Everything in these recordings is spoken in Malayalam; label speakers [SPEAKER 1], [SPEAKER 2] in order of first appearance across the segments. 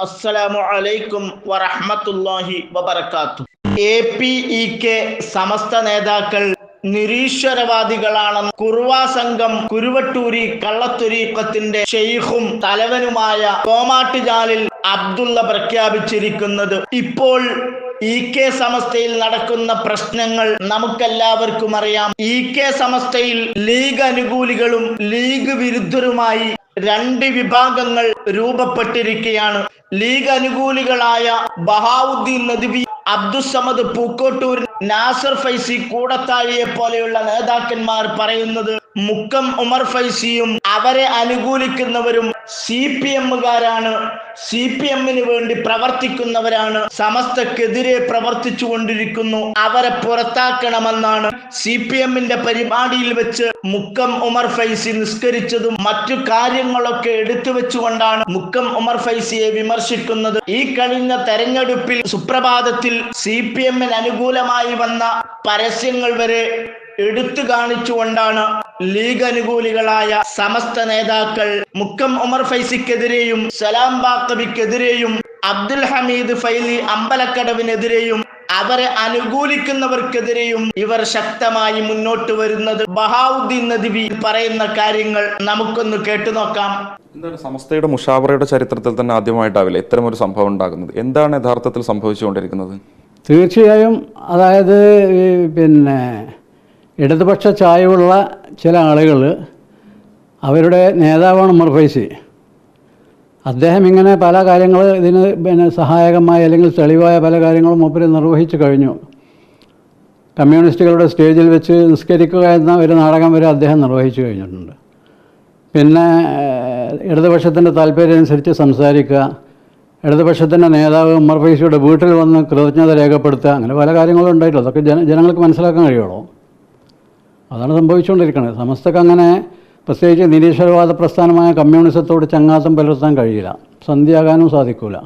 [SPEAKER 1] അസ്സലാമു അലൈക്കും വറഹ്മത്തുള്ളാഹി വബറകാതുഹു. APEK സമസ്ത നേതാക്കൾ നിരീശ്വരവാദികളാണെന്ന് കുർവാ സംഘം കുരുവട്ടൂരി കള്ളത്തൊരീഖത്തിന്റെ ഷെയ്ഖും തലവനുമായ കോമാട്ടുചാലിൽ അബ്ദുള്ള പ്രഖ്യാപിച്ചിരിക്കുന്നത്. ഇപ്പോൾ EK സമസ്തയിൽ നടക്കുന്ന പ്രശ്നങ്ങൾ നമുക്കെല്ലാവർക്കും അറിയാം. EK സമസ്തയിൽ ലീഗ് അനുകൂലികളും ലീഗ് വിരുദ്ധരുമായി രണ്ട് വിഭാഗങ്ങൾ രൂപപ്പെട്ടിരിക്കുകയാണ്. ലീഗ് അനുകൂലികളായ ബഹാവുദ്ദീൻ നദ്വി, അബ്ദുസ്സമദ് പൂക്കോട്ടൂർ, നാസർ ഫൈസി കൂടത്താഴിയെ പോലെയുള്ള നേതാക്കന്മാർ പറയുന്നത് മുക്കം ഉമർ ഫൈസിയും അവരെ അനുകൂലിക്കുന്നവരും CPM-കാരാണ്, CPM-ന് വേണ്ടി പ്രവർത്തിക്കുന്നവരാണ്, സമസ്തക്കെതിരെ പ്രവർത്തിച്ചു കൊണ്ടിരിക്കുന്നു, അവരെ പുറത്താക്കണമെന്നാണ്. CPM-ന്റെ പരിപാടിയിൽ വെച്ച് മുക്കം ഉമർ ഫൈസി നിസ്കരിച്ചതും മറ്റു കാര്യങ്ങളൊക്കെ എടുത്തു വെച്ചുകൊണ്ടാണ് മുക്കം ഉമർ ഫൈസിയെ വിമർശിക്കുന്നത്. ഈ കഴിഞ്ഞ തെരഞ്ഞെടുപ്പിൽ സുപ്രഭാതത്തിൽ CPM-ന് അനുകൂലമായി വന്ന പരസ്യങ്ങൾ വരെ എടുത്തു കാണിച്ചുകൊണ്ടാണ് ലീഗ് അനുകൂലികളായ സമസ്ത നേതാക്കൾ മുക്കം ഉമർ ഫൈസിക്കെതിരെയും സലാം ബാക്കവിക്കെതിരെയും അബ്ദുൽ ഹമീദ് ഫൈലി അമ്പലക്കടവിനെതിരെയും അവരെ അനുകൂലിക്കുന്നവർക്കെതിരെയും ഇവർ ശക്തമായി മുന്നോട്ട് വരുന്നത്. ബഹാവുദ്ദീൻ നദ്വി പറയുന്ന കാര്യങ്ങൾ നമുക്കൊന്ന് കേട്ടു നോക്കാം.
[SPEAKER 2] എന്താണ് സമസ്തയുടെ മുഷാവറയുടെ ചരിത്രത്തിൽ തന്നെ ആദ്യമായിട്ടാവില്ല ഇത്തരമൊരു സംഭവം ഉണ്ടാകുന്നത്? എന്താണ് യഥാർത്ഥത്തിൽ സംഭവിച്ചുകൊണ്ടിരിക്കുന്നത്?
[SPEAKER 3] തീർച്ചയായും അതായത് ഇടതുപക്ഷ ചായവുള്ള ചില ആളുകൾ, അവരുടെ നേതാവാണ് ഉമർ ഫൈസി. അദ്ദേഹം ഇങ്ങനെ പല കാര്യങ്ങൾ ഇതിന് സഹായകമായ അല്ലെങ്കിൽ തെളിവായ പല കാര്യങ്ങളും മൂപ്പര് നിർവഹിച്ചു കഴിഞ്ഞു. കമ്മ്യൂണിസ്റ്റുകളുടെ സ്റ്റേജിൽ വെച്ച് നിസ്കരിക്കുക എന്ന ഒരു നാടകം വരെ അദ്ദേഹം നിർവഹിച്ചു കഴിഞ്ഞിട്ടുണ്ട്. പിന്നെ ഇടതുപക്ഷത്തിൻ്റെ താല്പര്യം അനുസരിച്ച് സംസാരിക്കുക, ഇടതുപക്ഷത്തിൻ്റെ നേതാവ് ഉമർ ഫൈസിയുടെ വീട്ടിൽ വന്ന് കൃതജ്ഞത രേഖപ്പെടുത്തുക, അങ്ങനെ പല കാര്യങ്ങളും ഉണ്ടായിട്ടുള്ളൂ. അതൊക്കെ ജനങ്ങൾക്ക് മനസ്സിലാക്കാൻ കഴിയുള്ളൂ. അതാണ് സംഭവിച്ചുകൊണ്ടിരിക്കുന്നത്. സമസ്തക്ക് അങ്ങനെ പ്രത്യേകിച്ച് നിരീശ്വരവാദ പ്രസ്ഥാനമായ കമ്മ്യൂണിസത്തോട് ചങ്ങാത്തം പുലർത്താൻ കഴിയില്ല, സന്ധിയാകാനും സാധിക്കൂല.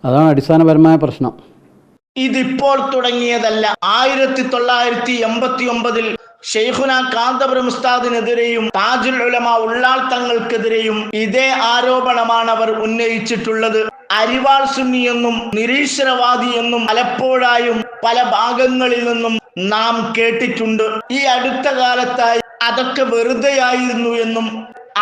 [SPEAKER 3] അതാണ് അടിസ്ഥാനപരമായ പ്രശ്നം.
[SPEAKER 1] ഇതിപ്പോൾ തുടങ്ങിയതല്ല. 1989 ഷെയ്ഖുന കാന്തപുരം ഉസ്താദിനെതിരെയും താജുൽ ഉലമ ഉള്ളാൾ തങ്ങൾക്കെതിരെയും ഇതേ ആരോപണമാണ് അവർ ഉന്നയിച്ചിട്ടുള്ളത്. അരിവാൾ സുന്നി എന്നും നിരീശ്വരവാദി എന്നും പലപ്പോഴായും പല ഭാഗങ്ങളിൽ നിന്നും നാം കേട്ടിട്ടുണ്ട്. ഈ അടുത്ത കാലത്തായി അതൊക്കെ വെറുതെയായിരുന്നു എന്നും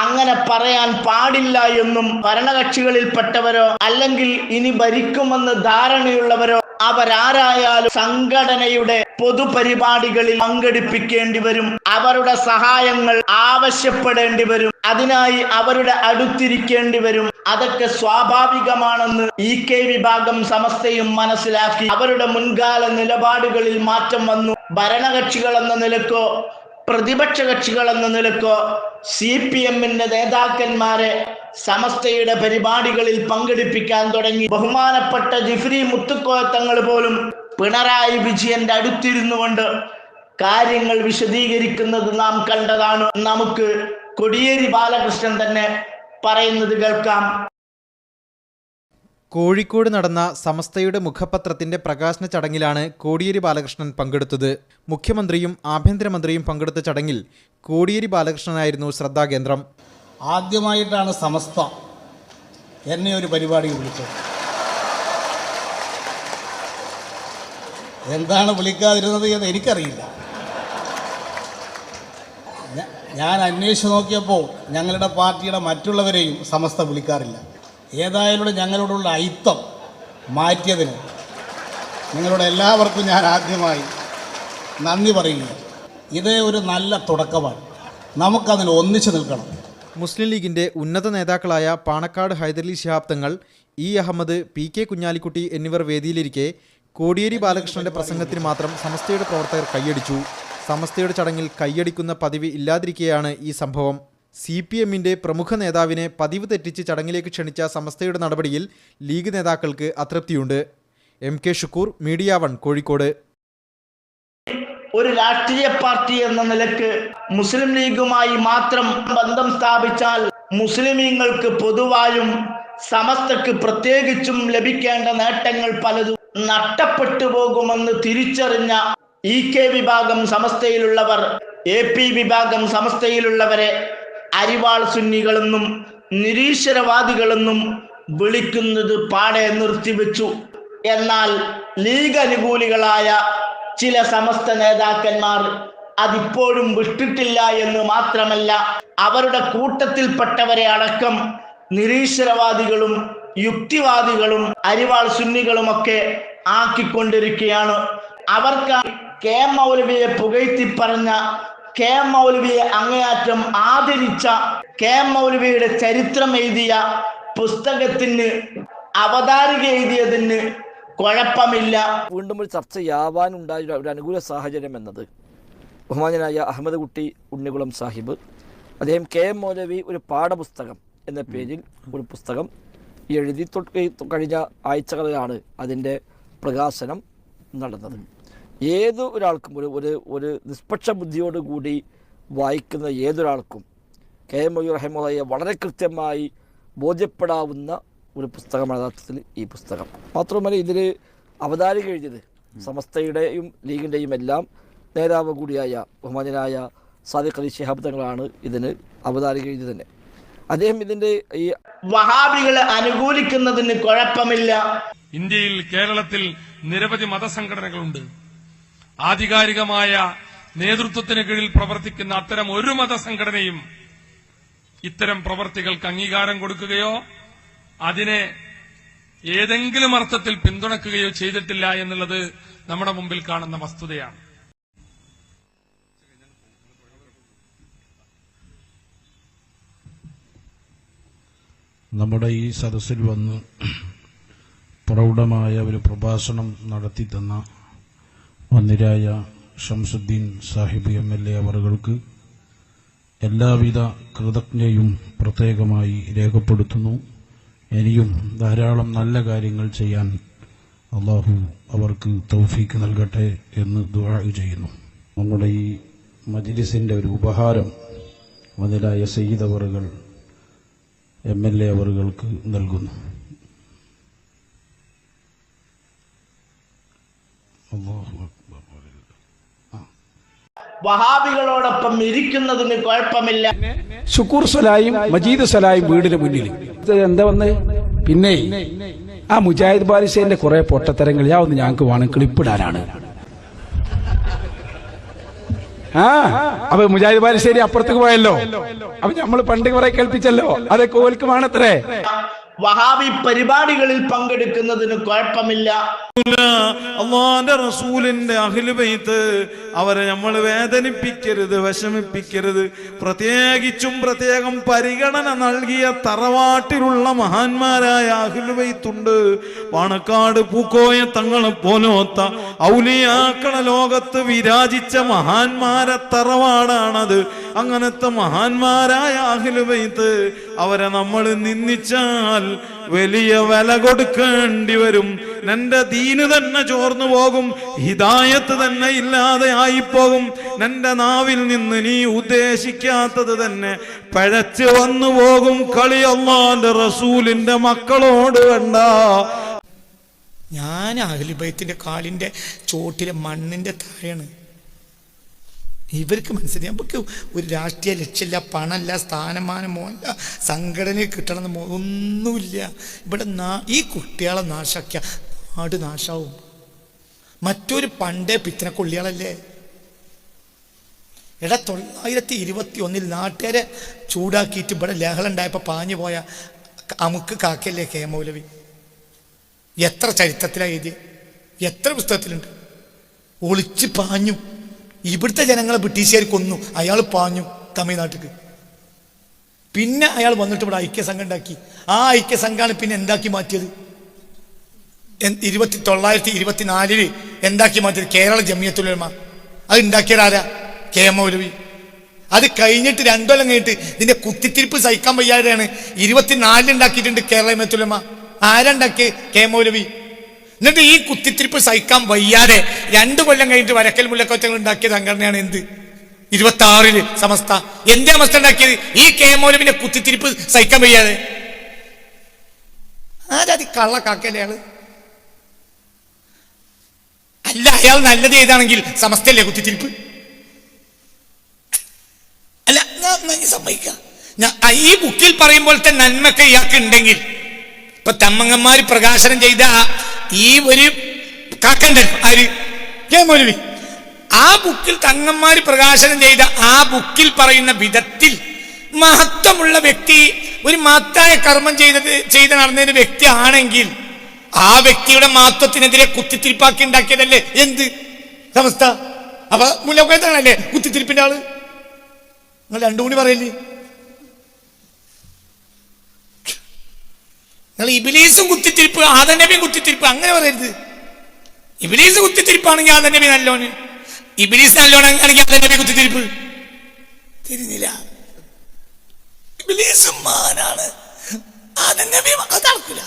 [SPEAKER 1] അങ്ങനെ പറയാൻ പാടില്ല എന്നും ഭരണകക്ഷികളിൽപ്പെട്ടവരോ അല്ലെങ്കിൽ ഇനി ഭരിക്കുമെന്ന് ധാരണയുള്ളവരോ അവരാരായാലും സംഘടനയുടെ പൊതുപരിപാടികളിൽ പങ്കെടുപ്പിക്കേണ്ടി വരും, അവരുടെ സഹായങ്ങൾ ആവശ്യപ്പെടേണ്ടി വരും, അതിനായി അവരുടെ അടുത്തിരിക്കേണ്ടി വരും. അതൊക്കെ സ്വാഭാവികമാണെന്ന് EK വിഭാഗം സമസ്തയും മനസ്സിലാക്കി അവരുടെ മുൻകാല നിലപാടുകളിൽ മാറ്റം വന്നു. ഭരണകക്ഷികൾ എന്ന നിലക്കോ പ്രതിപക്ഷ കക്ഷികൾ എന്ന നിലക്കോ CPM-ന്റെ നേതാക്കന്മാരെ സമസ്തയുടെ പരിപാടികളിൽ പങ്കെടുപ്പിക്കാൻ തുടങ്ങി. ബഹുമാനപ്പെട്ട ജിഫ്രി മുത്തുക്കോയ തങ്ങൾ പോലും പിണറായി വിജയന്റെ അടുത്തിരുന്നു കൊണ്ട് കാര്യങ്ങൾ വിശദീകരിക്കുന്നത് നാം കണ്ടതാണ്. നമുക്ക് കോടിയേരി ബാലകൃഷ്ണൻ തന്നെ പറയുന്നത് കേൾക്കാം.
[SPEAKER 4] കോഴിക്കോട് നടന്ന സമസ്തയുടെ മുഖപത്രത്തിന്റെ പ്രകാശന ചടങ്ങിലാണ് കോടിയേരി ബാലകൃഷ്ണൻ പങ്കെടുത്തത്. മുഖ്യമന്ത്രിയും ആഭ്യന്തരമന്ത്രിയും പങ്കെടുത്ത ചടങ്ങിൽ കോടിയേരി ബാലകൃഷ്ണനായിരുന്നു ശ്രദ്ധാകേന്ദ്രം.
[SPEAKER 5] ആദ്യമായിട്ടാണ് സമസ്ത എന്നെ ഒരു പരിപാടി വിളിച്ചത്. എന്താണ് വിളിക്കാതിരുന്നത് എന്ന് എനിക്കറിയില്ല. ഞാൻ അന്വേഷിച്ച് നോക്കിയപ്പോൾ ഞങ്ങളുടെ പാർട്ടിയുടെ മറ്റുള്ളവരെയും സമസ്ത വിളിക്കാറില്ല. ഏതായാലും ഞങ്ങളോടുള്ള ഐത്തം മാറ്റിയതിന് നിങ്ങളുടെ എല്ലാവർക്കും ഞാൻ ആദ്യമായി നന്ദി പറയുന്നു. ഇത് ഒരു നല്ല തുടക്കമാണ്. നമുക്കതിന് ഒന്നിച്ചു നിൽക്കണം.
[SPEAKER 4] മുസ്ലിം ലീഗിന്റെ ഉന്നത നേതാക്കളായ പാണക്കാട് ഹൈദരലി ശിഹാബ് തങ്ങൾ, E അഹമ്മദ്, PK കുഞ്ഞാലിക്കുട്ടി എന്നിവർ വേദിയിലിരിക്കെ കോടിയേരി ബാലകൃഷ്ണന്റെ പ്രസംഗത്തിന് മാത്രം സമസ്തയുടെ പ്രവർത്തകർ കൈയടിച്ചു. സമസ്തയുടെ ചടങ്ങിൽ കൈയടിക്കുന്ന പതിവ് ഇല്ലാതിരിക്കെയാണ് ഈ സംഭവം. CPM-ന്റെ പ്രമുഖ നേതാവിനെ പതിവ് തെറ്റിച്ച് ചടങ്ങിലേക്ക് ക്ഷണിച്ച സമസ്തയുടെ നടപടിയിൽ ലീഗ് നേതാക്കൾക്ക് അതൃപ്തിയുണ്ട്. MK Shukkur, media 1, Kozhikode.
[SPEAKER 1] ഒരു രാഷ്ട്രീയ പാർട്ടി എന്ന നിലക്ക് മുസ്ലിം ലീഗുമായി മാത്രം ബന്ധം സ്ഥാപിച്ചാൽ മുസ്ലിമീങ്ങൾക്ക് പൊതുവായും സമസ്തക്ക് പ്രത്യേകിച്ചും ലഭിക്കേണ്ട നേട്ടങ്ങൾ പലതും നഷ്ടപ്പെട്ടു പോകുമെന്ന് തിരിച്ചറിഞ്ഞ EK വിഭാഗം സമസ്തയിലുള്ളവർ AP വിഭാഗം സമസ്തയിലുള്ളവരെ അരിവാൾ സുന്നികളെന്നും നിരീശ്വരവാദികളെന്നും വിളിക്കുന്നത് പാടെ നിർത്തിവെച്ചു. എന്നാൽ ലീഗ് അനുകൂലികളായ ചില സമസ്ത നേതാക്കന്മാർ അതിപ്പോഴും വിട്ടിട്ടില്ല എന്ന് മാത്രമല്ല, അവരുടെ കൂട്ടത്തിൽപ്പെട്ടവരെ അടക്കം നിരീശ്വരവാദികളും യുക്തിവാദികളും അരിവാൾ സുന്നികളുമൊക്കെ ആക്കിക്കൊണ്ടിരിക്കുകയാണ്. അവർക്ക് കെ എം മൗലവിയെ പുകഴ്ത്തി പറഞ്ഞ, കെ എം മൗലവിയെ അങ്ങേയറ്റം ആദരിച്ച, കെ എം മൗലവിയുടെ ചരിത്രം എഴുതിയ പുസ്തകത്തിന് അവതാരിക എഴുതിയതിന് കുഴപ്പമില്ല.
[SPEAKER 6] വീണ്ടും ഒരു ചർച്ചയാവാനുണ്ടായ ഒരു അനുകൂല സാഹചര്യം എന്നത് ബഹുമാന്യനായ അഹമ്മദ് കുട്ടി ഉണ്ണികുളം സാഹിബ്, അദ്ദേഹം കെ എം മൗലവി ഒരു പാഠപുസ്തകം എന്ന പേരിൽ ഒരു പുസ്തകം എഴുതി കഴിഞ്ഞ ആഴ്ചകളിലാണ് അതിൻ്റെ പ്രകാശനം നടന്നത്. ഏത് ഒരാൾക്കും ഒരു നിഷ്പക്ഷ ബുദ്ധിയോടുകൂടി വായിക്കുന്ന ഏതൊരാൾക്കും കെ എം മൗലവി റഹിമഹുള്ളയെ വളരെ കൃത്യമായി ബോധ്യപ്പെടാവുന്ന ഒരു പുസ്തകമാണ് യഥാർത്ഥത്തിൽ ഈ പുസ്തകം. മാത്രമല്ല ഇതിൽ അവതാരിക എഴുതിയത് സമസ്തയുടെയും ലീഗിൻ്റെയും എല്ലാം നേതാവ് കൂടിയായ ബഹുമാന്യനായ സാദിഖ് അലി ശിഹാബ് തങ്ങളാണ് ഇതിന് അവതാരിക എഴുതി തന്നെ. അദ്ദേഹം ഇതിൻ്റെ ഈ
[SPEAKER 1] വഹാബികളെ അനുകൂലിക്കുന്നതിന് കുഴപ്പമില്ല.
[SPEAKER 7] ഇന്ത്യയിൽ, കേരളത്തിൽ നിരവധി മതസംഘടനകളുണ്ട്. ആധികാരികമായ നേതൃത്വത്തിന് കീഴിൽ പ്രവർത്തിക്കുന്ന അത്തരം ഒരു മതസംഘടനയും ഇത്തരം പ്രവർത്തികൾക്ക് അംഗീകാരം കൊടുക്കുകയോ അതിനെ ഏതെങ്കിലും അർത്ഥത്തിൽ പിന്തുണക്കുകയോ ചെയ്തിട്ടില്ല എന്നുള്ളത് നമ്മുടെ മുമ്പിൽ കാണുന്ന വസ്തുതയാണ്.
[SPEAKER 8] നമ്മുടെ ഈ സദസ്സിൽ വന്ന് പ്രൗഢമായ ഒരു പ്രഭാഷണം നടത്തി തന്ന വന്നിരായ ഷംസുദ്ദീൻ സാഹിബ് MLA അവർക്ക് എല്ലാവിധ കൃതജ്ഞതയും പ്രത്യേകമായി രേഖപ്പെടുത്തുന്നു. ഇനിയും ധാരാളം നല്ല കാര്യങ്ങൾ ചെയ്യാൻ അള്ളാഹു അവർക്ക് തൗഫീക്ക് നൽകട്ടെ എന്ന് ദുആ ചെയ്യുന്നു. നമ്മുടെ ഈ മജ്ലിസിന്റെ ഒരു ഉപഹാരം വന്നിരായ സയ്യിദ് അവറുകൾ MLA അവറുകൾക്ക് നൽകുന്നു.
[SPEAKER 1] വഹാബികളോടൊപ്പം ഇരിക്കുന്നതിന് കുഴപ്പമില്ല.
[SPEAKER 9] ശുക്കൂർ സലായും മജീദ് സലായും വീടിന് മുന്നിൽ എന്താ വന്ന് പിന്നെ ആ മുജാഹിദ് ബാരിസേന്റെ കുറെ പൊട്ടത്തരങ്ങൾ ഒന്ന് ഞങ്ങൾക്ക് വേണം ക്ലിപ്പിടാനാണ്. അപ്പൊ മുജാഹിദ് ബാരിസേരി അപ്പുറത്തേക്ക് പോയല്ലോ. അപ്പൊ നമ്മൾ പണ്ട് കുറെ കേൾപ്പിച്ചല്ലോ, അതൊക്കെ ഓൽക്ക് വേണത്രേ.
[SPEAKER 1] വഹാബി പരിപാടികളിൽ പങ്കെടുക്കുന്നതിന് കുഴപ്പമില്ല.
[SPEAKER 10] അല്ലാഹുവിന്റെ റസൂലിന്റെ അഹ്ലു ബൈത്ത് അവരെ നമ്മൾ വേദനിപ്പിക്കരുത്, വിഷമിപ്പിക്കരുത്. പ്രത്യേകം പരിഗണന നൽകിയ തറവാട്ടിലുള്ള മഹാന്മാരായ അഹ്ലു ബൈത്തുണ്ട്. പാണക്കാട് പൂക്കോയ തങ്ങളെ പോലോത്ത ഔലിയാക്കളെ ലോകത്ത് വിരാജിച്ച മഹാന്മാരെ തറവാടാണത്. അങ്ങനത്തെ മഹാന്മാരായ അഹ്ലു ബൈത്ത് അവരെ നമ്മൾ നിന്ദിച്ചാൽ വലിയ വില കൊടുക്കേണ്ടി വരും. നിന്റെ ദീന് തന്നെ ചോർന്നു പോകും, ഹിദായത്ത് തന്നെ ഇല്ലാതെ ആയിപ്പോകും. നിന്റെ നാവിൽ നിന്ന് നീ ഉദ്ദേശിക്കാത്തത് തന്നെ പഴച്ചു വന്നു പോകും. കളി അല്ലാഹുവിന്റെ റസൂലിന്റെ മക്കളോട് വേണ്ട.
[SPEAKER 11] ഞാൻ അഹ്ലു ബൈത്തിന്റെ കാലിന്റെ ചോട്ടിലെ മണ്ണിന്റെ താഴെയാണ്. ഇവർക്ക് മനസ്സിലായി നമുക്ക് ഒരു രാഷ്ട്രീയ ലക്ഷ്യമില്ല, പണമില്ല, സ്ഥാനമാനമോ അല്ല, സംഘടനയിൽ കിട്ടണമെന്നോ ഒന്നുമില്ല. ഇവിടെ ഈ കുട്ടികളെ നാശാക്കിയ നാട് നാശാവും. മറ്റൊരു പണ്ടേ പിത്തന കൊള്ളിയാളല്ലേ. 1921 നാട്ടുകാരെ ചൂടാക്കിയിട്ട് ഇവിടെ ലഹളം ഉണ്ടായപ്പോൾ പാഞ്ഞു പോയ അമുക്ക് കാക്കല്ലേ കെ മൗലവി. എത്ര ചരിത്രത്തിലാണ് എഴുതിയത്, എത്ര പുസ്തകത്തിലുണ്ട്. ഒളിച്ച് പാഞ്ഞു. ഇവിടുത്തെ ജനങ്ങളെ ബ്രിട്ടീഷുകാർ കൊന്നു, അയാൾ പാഞ്ഞു തമിഴ്നാട്ടിക്ക്. പിന്നെ അയാൾ വന്നിട്ട് ഇവിടെ ഐക്യസംഘം ഉണ്ടാക്കി. ആ ഐക്യസംഘമാണ് പിന്നെ എന്താക്കി മാറ്റിയത്? 1924 എന്താക്കി മാറ്റിയത്? കേരള ജമിയത്തുൽ ഉലമ. അത് ഉണ്ടാക്കിയതാരാ? കെ എം മൗലവി. അത് കഴിഞ്ഞിട്ട് 2 കൊല്ലം കഴിഞ്ഞിട്ട് ഇതിന്റെ കുത്തിത്തിരിപ്പ് സഹിക്കാൻ വയ്യാതെയാണ് 24 ഉണ്ടാക്കിയിട്ടുണ്ട് കേരള ജമിയത്തുൽ ഉലമ. ആരുണ്ടാക്കിയ? കെ എം മൗലവി. എന്നിട്ട് ഈ കുത്തിത്തിരിപ്പ് സഹിക്കാൻ വയ്യാതെ 2 കൊല്ലം കഴിഞ്ഞിട്ട് വരക്കൽ മുല്ലക്കൊറ്റങ്ങൾ ഉണ്ടാക്കിയ സംഘടനയാണ് എന്ത്? 26 സമസ്ത. എന്തേ അവസ്ഥ ഉണ്ടാക്കിയത്? ഈ കെ എം മൗലവിന്റെ കുത്തിത്തിരിപ്പ് സഹിക്കാൻ വയ്യാതെ. ആരാതി കള്ളക്കാക്കല്ലേ അയാള്? അല്ല, അയാൾ നല്ലത് ചെയ്താണെങ്കിൽ സമസ്തയല്ലേ കുത്തിത്തിരിപ്പ്? അല്ല, ഞാൻ സമ്മതിക്കാം. ഈ ബുക്കിൽ പറയുമ്പോഴത്തെ നന്മയൊക്കെ ഇയാൾക്ക് ഉണ്ടെങ്കിൽ ഇപ്പൊ തമ്മങ്ങന്മാര് പ്രകാശനം ചെയ്ത ഈ ഒരു കാക്കന്റെ ആര് കെ മൗലവി, ആ ബുക്കിൽ തങ്ങന്മാര് പ്രകാശനം ചെയ്ത ആ ബുക്കിൽ പറയുന്ന വിധത്തിൽ മഹത്വമുള്ള വ്യക്തി, ഒരു മഹത്തായ കർമ്മം ചെയ്ത് നടന്നൊരു വ്യക്തി ആണെങ്കിൽ ആ വ്യക്തിയുടെ മഹത്വത്തിനെതിരെ കുത്തിത്തിരിപ്പാക്കി ഉണ്ടാക്കിയതല്ലേ എന്ത് സമസ്ത? അപ്പൊ മുല്ലക്കോയത്താണല്ലേ കുത്തിത്തിരിപ്പിന്റെ ആള്? നിങ്ങൾ രണ്ടു കൂടി പറയല്ലേ? നിങ്ങൾ ഇബ്ലീസും കുത്തിത്തിരിപ്പ്, ആദം നബിയും കുത്തിത്തിരിപ്പ് അങ്ങനെ പറയരുത്. ഇബ്ലീസ് കുത്തിത്തിരിപ്പാണെങ്കിൽ ആദം നബി നല്ലോന്, ഇബ്ലീസ് നല്ലോണെങ്കിൽ ആദം നബി കുത്തിത്തിരിപ്പ്. തിരിഞ്ഞില്ല. ഇബ്ലീസ് മാനാണ്, ആദം നബി അതടക്കില്ല.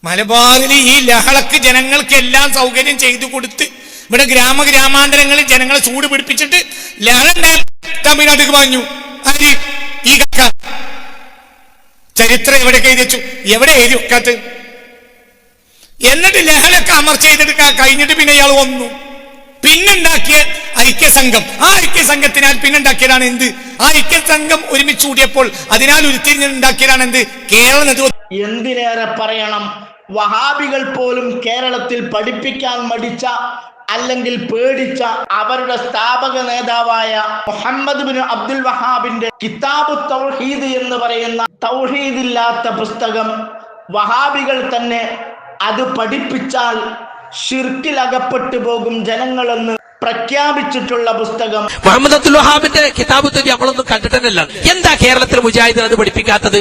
[SPEAKER 11] മലബാറിൽ ഈ ലഹളക്ക് ജനങ്ങൾക്ക് എല്ലാം സൗകര്യം ചെയ്തു കൊടുത്ത് ഇവിടെ ഗ്രാമാന്തരങ്ങളിൽ ജനങ്ങളെ ചൂട് പിടിപ്പിച്ചിട്ട് ലഹള തമിഴ്നാട്ടിൽ പറഞ്ഞു. ആര്? ഈ കക്ക. ചരിത്രം എവിടെയൊക്കെ എഴുതി വെച്ചു, എവിടെ എഴുതി വെക്കാത്ത? എന്നിട്ട് ലഹളക്ക് അമർച്ച ചെയ്തെടുക്കാൻ കഴിഞ്ഞിട്ട് പിന്നെ ഇയാൾ വന്നു. പിന്നുണ്ടാക്കിയ ഐക്യസംഘം, ആ ഐക്യസംഘത്തിനാൽ പിന്നുണ്ടാക്കിയതാണ് എന്ത്? ആ ഐക്യസംഘം ഒരുമിച്ച് കൂടിയപ്പോൾ അതിനാൽ ഉരുത്തിരിഞ്ഞുണ്ടാക്കിയതാണ് എന്ത്? കേരള നേതൃത്വം.
[SPEAKER 1] എന്തിനേറെ പറയണം, വഹാബികൾ പോലും കേരളത്തിൽ പഠിപ്പിക്കാൻ മടിച്ച അല്ലെങ്കിൽ പേടിച്ച അവരുടെ സ്ഥാപക നേതാവായ മുഹമ്മദ് ബിൻ അബ്ദുൽ വഹാബിന്റെ കിതാബു തൗഹീദ് എന്ന് പറയുന്ന തൗഹീദില്ലാത്ത പുസ്തകം വഹാബികൾ തന്നെ അത് പഠിപ്പിച്ചാൽ ഷിർക്കിൽ അകപ്പെട്ടു പോകും ജനങ്ങളെന്ന് പ്രഖ്യാപിച്ചിട്ടുള്ള പുസ്തകം.
[SPEAKER 12] മുഹമ്മദ് അബ്ദുൽ വഹാബിന്റെ കിതാബ് തൗഹീദ് നമ്മളൊന്നും കണ്ടിട്ടല്ല. എന്താ കേരളത്തിൽ മുജാഹിദ് അത് പഠിപ്പിക്കാത്തത്?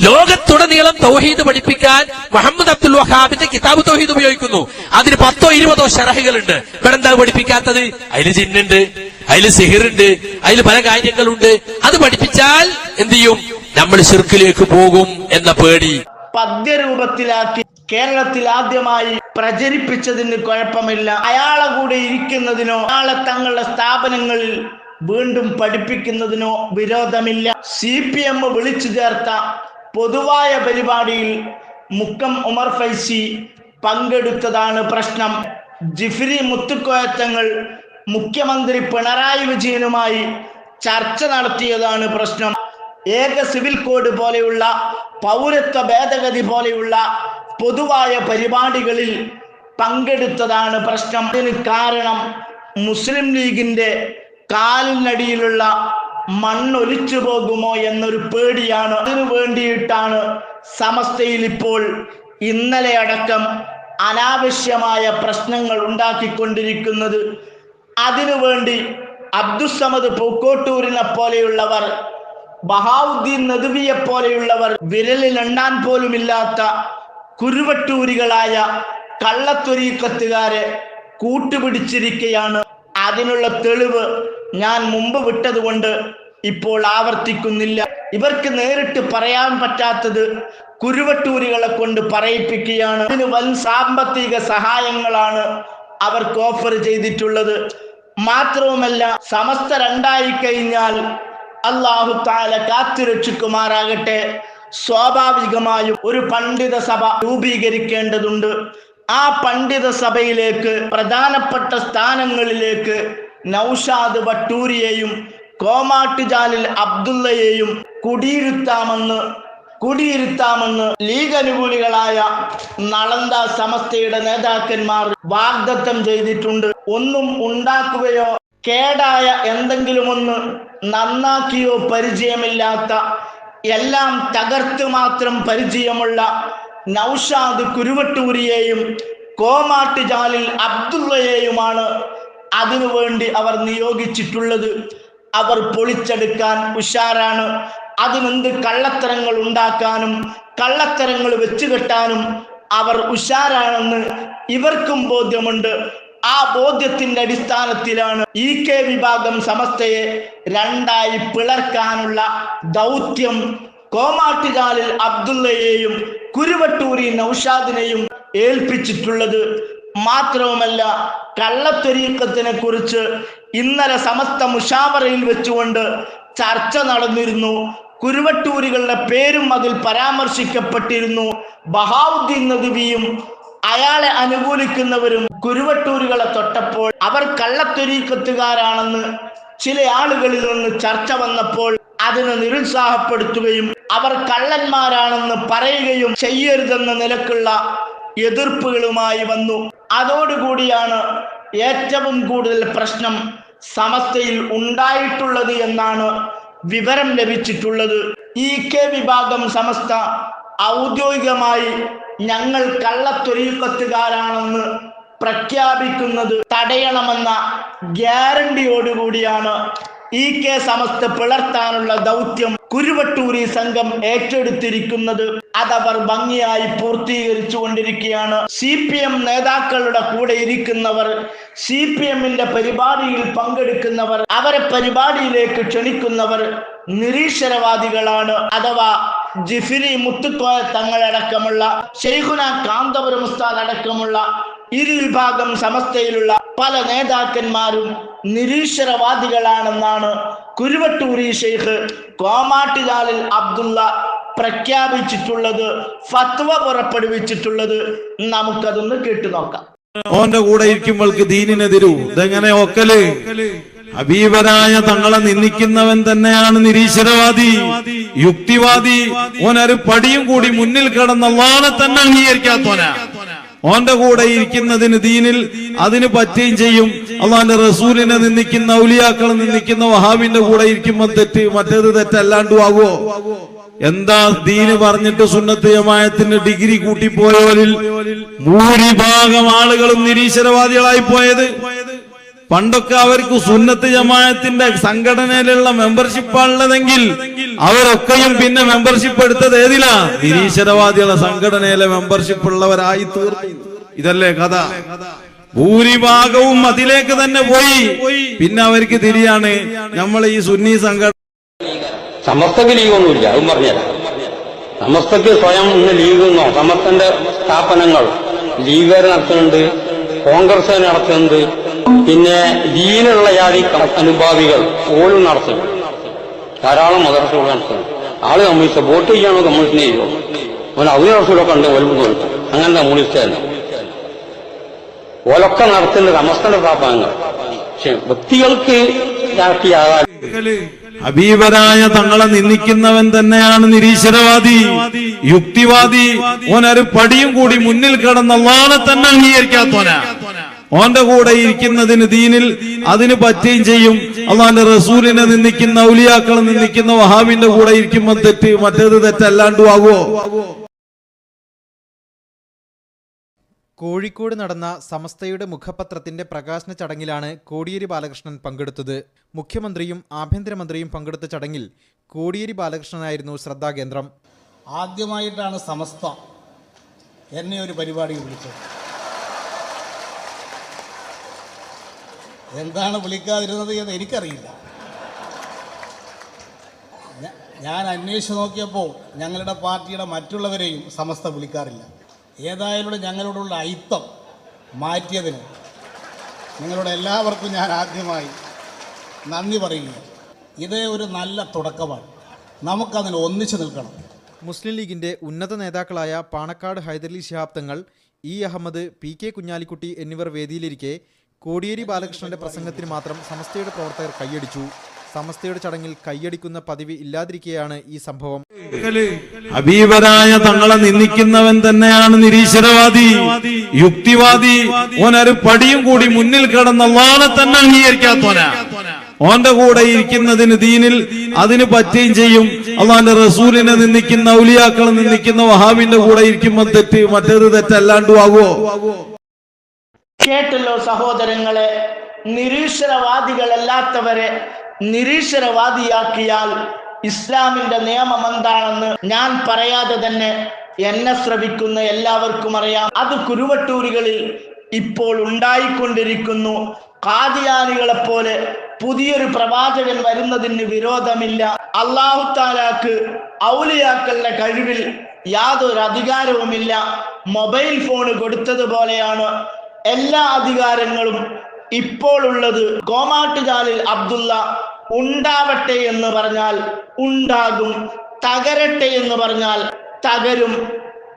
[SPEAKER 12] ലോകത്തുടനീളം തൗഹീദ് പഠിപ്പിക്കാൻ മുഹമ്മദ് അബ്ദുൽ വഹാബിന്റെ കിതാബ് തൗഹീദ് ഉപയോഗിക്കുന്നു. അതിന് 10-20 ശറഹുകളുണ്ട്. ഇവിടെ എന്താ പഠിപ്പിക്കാത്തത്? അതിൽ ജിന്നുണ്ട്, അതിൽ സിഹിറുണ്ട്, അതിൽ പല കാര്യങ്ങളുണ്ട്. അത് പഠിപ്പിച്ചാൽ എന്ത് ചെയ്യും? നമ്മൾ ശിർക്കിലേക്ക് പോകും എന്ന പേടി.
[SPEAKER 1] പദ്യരൂപത്തിലാക്കി കേരളത്തിൽ ആദ്യമായി പ്രചരിപ്പിച്ചതിന് കുഴപ്പമില്ല. അയാളെ കൂടെ ഇരിക്കുന്നതിനോ അയാളെ തങ്ങളുടെ സ്ഥാപനങ്ങളിൽ വീണ്ടും പഠിപ്പിക്കുന്നതിനോ വിരോധമില്ല. CPM വിളിച്ചു ചേർത്ത പൊതുവായ പരിപാടിയിൽ മുക്കം ഉമർ ഫൈസി പങ്കെടുത്തതാണ് പ്രശ്നം. ജിഫ്രി മുത്തുക്കോയത്തങ്ങൾ മുഖ്യമന്ത്രി പിണറായി വിജയനുമായി ചർച്ച നടത്തിയതാണ് പ്രശ്നം. ഏക സിവിൽ കോഡ് പോലെയുള്ള പൗരത്വ ഭേദഗതി പോലെയുള്ള പൊതുവായ പരിപാടികളിൽ പങ്കെടുത്തതാണ് പ്രശ്നം. ഇതിന് കാരണം മുസ്ലിം ലീഗിന്റെ കാലിനടിയിലുള്ള മണ്ണൊലിച്ചു പോകുമോ എന്നൊരു പേടിയാണ്. അതിനു വേണ്ടിയിട്ടാണ് സമസ്തയിൽ ഇപ്പോൾ ഇന്നലെ അടക്കം അനാവശ്യമായ പ്രശ്നങ്ങൾ ഉണ്ടാക്കിക്കൊണ്ടിരിക്കുന്നത്. അതിനുവേണ്ടി അബ്ദുസ്സമദ് പൂക്കോട്ടൂരിനെ പോലെയുള്ളവർ, ബഹാവുദ്ദീൻ നദ്വിയെ പോലെയുള്ളവർ, വിരലിൽ എണ്ണാൻ പോലുമില്ലാത്ത കുരുവട്ടൂരികളായ കള്ളത്തൊരീക്കത്തുകാരെ കൂട്ടുപിടിച്ചിരിക്കുകയാണ്. അതിനുള്ള തെളിവ് ഞാൻ മുമ്പ് വിട്ടതുകൊണ്ട് ഇപ്പോൾ ആവർത്തിക്കുന്നില്ല. ഇവർക്ക് നേരിട്ട് പറയാൻ പറ്റാത്തത് കുരുവട്ടൂരികളെ കൊണ്ട് പറയിപ്പിക്കുകയാണ്. ഇതിന് വൻ സാമ്പത്തിക സഹായങ്ങളാണ് അവർക്ക് ഓഫർ ചെയ്തിട്ടുള്ളത്. മാത്രവുമല്ല, സമസ്ത രണ്ടായി കഴിഞ്ഞാൽ അല്ലാഹു തആല കാത്തുരക്ഷിക്കുമാറാകട്ടെ, സ്വാഭാവികമായും ഒരു പണ്ഡിത സഭ രൂപീകരിക്കേണ്ടതുണ്ട്. ആ പണ്ഡിത സഭയിലേക്ക് പ്രധാനപ്പെട്ട സ്ഥാനങ്ങളിലേക്ക് നൗഷാദ് വട്ടൂരിയെയും കോമാട്ടുചാലിൽ അബ്ദുള്ളയെയും കുടിയിരുത്താമെന്ന് ലീഗ് അനുകൂലികളായ നളന്ദ സമസ്തയുടെ നേതാക്കന്മാർ വാഗ്ദത്തം ചെയ്തിട്ടുണ്ട്. ഒന്നും ഉണ്ടാക്കുകയോ കേടായ എന്തെങ്കിലും ഒന്ന് നന്നാക്കിയോ പരിചയമില്ലാത്ത, എല്ലാം തകർത്ത് മാത്രം പരിചയമുള്ള നൗഷാദ് കുരുവട്ടൂരിയെയും കോമാട്ടുചാലിൽ അബ്ദുള്ളയെയുമാണ് അതിനുവേണ്ടി അവർ നിയോഗിച്ചിട്ടുള്ളത്. അവർ പൊളിച്ചെടുക്കാൻ ഉഷാറാണ്. അതിനെന്ത് കള്ളത്തരങ്ങൾ ഉണ്ടാക്കാനും കള്ളത്തരങ്ങൾ വെച്ചുകെട്ടാനും അവർ ഉഷാറാണെന്ന് ഇവർക്കും ബോധ്യമുണ്ട്. ആ ബോധ്യത്തിന്റെ അടിസ്ഥാനത്തിലാണ് EK വിഭാഗം സമസ്തയെ രണ്ടായി പിളർക്കാനുള്ള ദൗത്യം കോമാട്ടുചാലിൽ അബ്ദുള്ളയെയും കുരുവട്ടൂരി നൗഷാദിനെയും ഏൽപ്പിച്ചിട്ടുള്ളത്. മാത്രവുമല്ല, കള്ളത്തൊരീക്കത്തിനെ കുറിച്ച് ഇന്നലെ സമസ്ത മുഷാവറയിൽ വെച്ചുകൊണ്ട് ചർച്ച നടന്നിരുന്നു. കുരുവട്ടൂരികളുടെ പേരും അതിൽ പരാമർശിക്കപ്പെട്ടിരുന്നു. ബഹാവുദ്ദീൻ നദ്വിയും അയാളെ അനുകൂലിക്കുന്നവരും കുരുവട്ടൂരുകളെ തൊട്ടപ്പോൾ അവർ കള്ളത്തൊരീക്കത്തുകാരാണെന്ന് ചില ആളുകളിൽ നിന്ന് ചർച്ച വന്നപ്പോൾ അതിനെ നിരുത്സാഹപ്പെടുത്തുകയും അവർ കള്ളന്മാരാണെന്ന് പറയുകയും ചെയ്യരുതെന്ന നിലക്കുള്ള എതിർപ്പുകളുമായി വന്നു. അതോടുകൂടിയാണ് ഏറ്റവും കൂടുതൽ പ്രശ്നം സമസ്തയിൽ ഉണ്ടായിട്ടുള്ളത് എന്നാണ് വിവരം ലഭിച്ചിട്ടുള്ളത്. EK വിഭാഗം സമസ്ത ഔദ്യോഗികമായി ഞങ്ങൾ കള്ളത്തൊരീക്കത്തുകാരാണെന്ന് പ്രഖ്യാപിക്കുന്നത് തടയണമെന്ന ഗ്യാരണ്ടിയോടുകൂടിയാണ് EK സമസ്ത പിളർത്താനുള്ള ദൗത്യം കുരുവട്ടൂരി സംഘം ഏറ്റെടുത്തിരിക്കുന്നത്. അതവർ ഭംഗിയായി പൂർത്തീകരിച്ചു കൊണ്ടിരിക്കുകയാണ്. CPM നേതാക്കളുടെ കൂടെ ഇരിക്കുന്നവർ, CPMന്റെ പരിപാടിയിൽ പങ്കെടുക്കുന്നവർ, അവരെ പരിപാടിയിലേക്ക് ക്ഷണിക്കുന്നവർ നിരീശ്വരവാദികളാണ്. അഥവാ ജിഫിരി മുത്തുക്കോയ തങ്ങളടക്കമുള്ള, ശൈഖുന കാന്തപുരം ഉസ്താദ് അടക്കമുള്ള ഇരുവിഭാഗം സമസ്തയിലുള്ള പല നേതാക്കന്മാരും നിരീശ്വരവാദികളാണെന്നാണ് കുരുവട്ടൂരി ഷെയ്ഖ് കോമാട്ടിലാലിൽ അബ്ദുള്ള പ്രഖ്യാപിച്ചിട്ടുള്ളത്, ഫത്വ പുറപ്പെടുവിച്ചിട്ടുള്ളത്. നമുക്കതൊന്ന് കേട്ടു നോക്കാം.
[SPEAKER 10] ഓന്റെ കൂടെ ഇരിക്കുമ്പോൾക്ക് ദീനിനെതിരൂ ഇതെങ്ങനെ ഒക്കല്? ഹബീബരായ തങ്ങളെ നിന്ദിക്കുന്നവൻ തന്നെയാണ് നിരീശ്വരവാദി, യുക്തിവാദി. ഓനൊരു പടിയും കൂടി മുന്നിൽ കിടന്ന അല്ലാഹുവിനെ തന്നെ അംഗീകരിക്കാത്തോനാ. ഓന്റെ കൂടെ ഇരിക്കുന്നതിന് ദീനിൽ അതിന് പറ്റുകയും ചെയ്യും. അള്ളാന്റെ റസൂലിനെ നിന്ദിക്കുന്ന, ഔലിയാക്കളെ നിന്ദിക്കുന്ന വഹാബിന്റെ കൂടെ ഇരിക്കുമ്പോൾ തെറ്റ്, മറ്റേത് തെറ്റല്ലാണ്ടും ആകുമോ? എന്താ ദീന് പറഞ്ഞിട്ട് സുന്നത്ത് ജമാഅത്തിന്റെ ഡിഗ്രി കൂട്ടിപ്പോയവരിൽ ഭൂരിഭാഗം ആളുകളും നിരീശ്വരവാദികളായി പോയത്? പണ്ടൊക്കെ അവർക്ക് സുന്നത്ത് ജമാഅത്തിന്റെ സംഘടനയിലുള്ള മെമ്പർഷിപ്പാണുള്ളതെങ്കിൽ അവരൊക്കെയും പിന്നെ മെമ്പർഷിപ്പ് എടുത്തത് ഏതിലാ? നിരീശ്വരവാദികളെ സംഘടനയിലെ മെമ്പർഷിപ്പ് ഉള്ളവരായി തീർന്നു. ഇതല്ലേ കഥ? ഭൂരിഭാഗവും അതിലേക്ക് തന്നെ പോയി. പിന്നെ അവർക്ക് തിരിയാണ് നമ്മൾ ഈ സുന്നി സംഘടന.
[SPEAKER 13] സമസ്തക്ക് ലീഗൊന്നുമില്ല, അതും പറഞ്ഞുതരാം. സമസ്തക്ക് സ്വയം ഇന്ന് ലീഗെന്നോ സമസ്തന്റെ സ്ഥാപനങ്ങൾ ലീഗുകാർ നടത്തുന്നുണ്ട്, കോൺഗ്രസ് നടത്തുന്നുണ്ട്, പിന്നെ ദീനുള്ള ജാതി അനുഭാവികൾ ഓലും നടത്തുന്നു, ധാരാളം മദ്രസകൾ നടത്തുന്നു. ആള് കമ്മ്യൂണിസ്റ്റ് വോട്ട് ചെയ്യാണോ കമ്മ്യൂണിസ്റ്റിനെ ചെയ്തോ? ഓല ഔദ്യ റസൂലൊക്കെ ഉണ്ട്, ഒലിമ്പ് കൊടുക്കും. അങ്ങനെ കമ്മ്യൂണിസ്റ്റ് തന്നെ ഓലൊക്കെ നടത്തുന്ന സമസ്തന്റെ സ്ഥാപനങ്ങൾ. പക്ഷെ വ്യക്തികൾക്ക് രാഷ്ട്രീയാകാൻ
[SPEAKER 10] ഹബീബരായ തങ്ങളെ നിന്ദിക്കുന്നവൻ തന്നെയാണ് നിരീശ്വരവാദി, യുക്തിവാദി. ഓനൊരു പടിയും കൂടി മുന്നിൽ കിടന്ന അല്ലാഹുവിനെ തന്നെ അംഗീകരിക്കാത്തോനാ. ഓന്റെ കൂടെ ഇരിക്കുന്നതിന് ദീനിൽ അതിന് പറ്റുകയും ചെയ്യും. അള്ളാന്റെ റസൂലിനെ നിന്ദിക്കുന്ന, ഔലിയാക്കളെ നിന്ദിക്കുന്ന വഹാബിന്റെ കൂടെ ഇരിക്കുമ്പോൾ തെറ്റ്, മറ്റേത് തെറ്റല്ലാണ്ടും ആകുമോ?
[SPEAKER 4] കോഴിക്കോട് നടന്ന സമസ്തയുടെ മുഖപത്രത്തിന്റെ പ്രകാശന ചടങ്ങിലാണ് കോടിയേരി ബാലകൃഷ്ണൻ പങ്കെടുത്തത്. മുഖ്യമന്ത്രിയും ആഭ്യന്തരമന്ത്രിയും പങ്കെടുത്ത ചടങ്ങിൽ കോടിയേരി ബാലകൃഷ്ണനായിരുന്നു ശ്രദ്ധാകേന്ദ്രം.
[SPEAKER 5] ആദ്യമായിട്ടാണ് സമസ്ത എന്നെ ഒരു പരിപാടി വിളിച്ചത്. എന്താണ് വിളിക്കാതിരുന്നത് എന്ന് എനിക്കറിയില്ല. ഞാൻ അന്വേഷിച്ച് നോക്കിയപ്പോൾ ഞങ്ങളുടെ പാർട്ടിയുടെ മറ്റുള്ളവരെയും സമസ്ത വിളിക്കാറില്ല. ഏതായാലും ഞങ്ങളോടുള്ള ഐത്തം മാറ്റിയതിന് നിങ്ങളുടെ എല്ലാവർക്കും ഞാൻ ആദ്യമായി നന്ദി പറയുകയാണ്. ഇത് ഒരു നല്ല തുടക്കമാണ്. നമുക്കതിന് ഒന്നിച്ചു നിൽക്കണം.
[SPEAKER 4] മുസ്ലിം ലീഗിന്റെ ഉന്നത നേതാക്കളായ പാണക്കാട് ഹൈദരലി ശിഹാബ് തങ്ങൾ, ഇ അഹമ്മദ്, PK കുഞ്ഞാലിക്കുട്ടി എന്നിവർ വേദിയിലിരിക്കെ കോടിയേരി ബാലകൃഷ്ണന്റെ പ്രസംഗത്തിന് മാത്രം സമസ്തയുടെ പ്രവർത്തകർ കൈയടിച്ചു. സമസ്തയുടെ ചടങ്ങിൽ കൈയടിക്കുന്ന പതിവ് ഇല്ലാതിരിക്കെയാണ് ഈ സംഭവം.
[SPEAKER 10] ഹബീബരായ തങ്ങളെ നിന്ദിക്കുന്നവൻ തന്നെയാണ് നിരീശ്വരവാദി, യുക്തിവാദി. ഓനൊരു പടിയും കൂടി മുന്നിൽ കിടന്ന അല്ലാഹുവിനെ തന്നെ അംഗീകരിക്കാത്തോനാ. ഓന്റെ കൂടെ ഇരിക്കുന്നതിന് ദീനിൽ അതിന് പറ്റുകയും ചെയ്യും. അള്ളാന്റെ റസൂലിനെ നിന്ദിക്കുന്ന, ഔലിയാക്കളെ നിന്ദിക്കുന്ന വഹാബിന്റെ കൂടെ ഇരിക്കുമ്പോൾ തെറ്റ്, മറ്റേത് തെറ്റല്ലാണ്ടും ആകുമോ?
[SPEAKER 1] കേട്ടല്ലോ സഹോദരങ്ങളെ, നിരീശ്വരവാദികളല്ലാത്തവരെ നിരീശ്വരവാദിയാക്കിയാൽ ഇസ്ലാമിന്റെ നിയമം എന്താണെന്ന് ഞാൻ പറയാതെ തന്നെ എന്നെ ശ്രവിക്കുന്ന എല്ലാവർക്കും അറിയാം. അത് കുരുവട്ടൂരികളിൽ ഇപ്പോൾ ഉണ്ടായിക്കൊണ്ടിരിക്കുന്നു. ഖാദിയാനികളെ പോലെ പുതിയൊരു പ്രവാചകൻ വരുന്നതിന് വിരോധമില്ല. അല്ലാഹു തആലക്ക് ഔലിയാക്കളുടെ കഴിവിൽ യാതൊരു അധികാരവുമില്ല. മൊബൈൽ ഫോൺ കൊടുത്തതുപോലെയാണ് എല്ലാ അധികാരങ്ങളും ഇപ്പോൾ ഉള്ളത്. കോമാട്ടുചാലിൽ അബ്ദുള്ള ഉണ്ടാവട്ടെ എന്ന് പറഞ്ഞാൽ ഉണ്ടാകും, തകരട്ടെ എന്ന് പറഞ്ഞാൽ തകരും.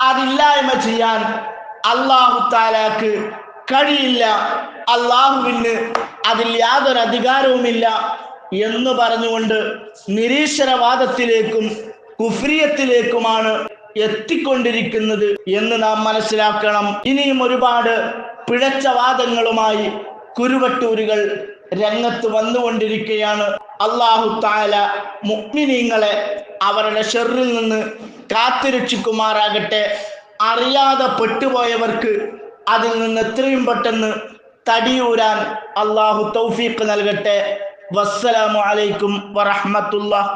[SPEAKER 1] അതില്ലായ്മ ചെയ്യാൻ അല്ലാഹു തആലക്ക് കഴിയില്ല. അല്ലാഹുവിന് അതിൽ യാതൊരു അധികാരവുമില്ല. എന്ന് പറഞ്ഞുകൊണ്ട് നിരീശ്വരവാദത്തിലേക്കും കുഫ്രിയത്തിലേക്കുമാണ് എത്തിക്കൊണ്ടിരിക്കുന്നത് എന്ന് നാം മനസ്സിലാക്കണം. ഇനിയും ഒരുപാട് പിഴച്ച വാദങ്ങളുമായി കുരുവട്ടൂരുകൾ രംഗത്ത് വന്നുകൊണ്ടിരിക്കുകയാണ്. അല്ലാഹു തആല മുഅ്മിനീങ്ങളെ അവരുടെ ഷർറിൽ നിന്ന് കാത്തുരക്ഷിക്കുമാറാകട്ടെ. അറിയാതെ പെട്ടുപോയവർക്ക് അതിൽ നിന്ന് എത്രയും പെട്ടെന്ന് തടിയൂരാൻ അല്ലാഹു തൗഫീഖ് നൽകട്ടെ. വസ്സലാമു അലൈക്കും വറഹ്മത്തുള്ളാഹി.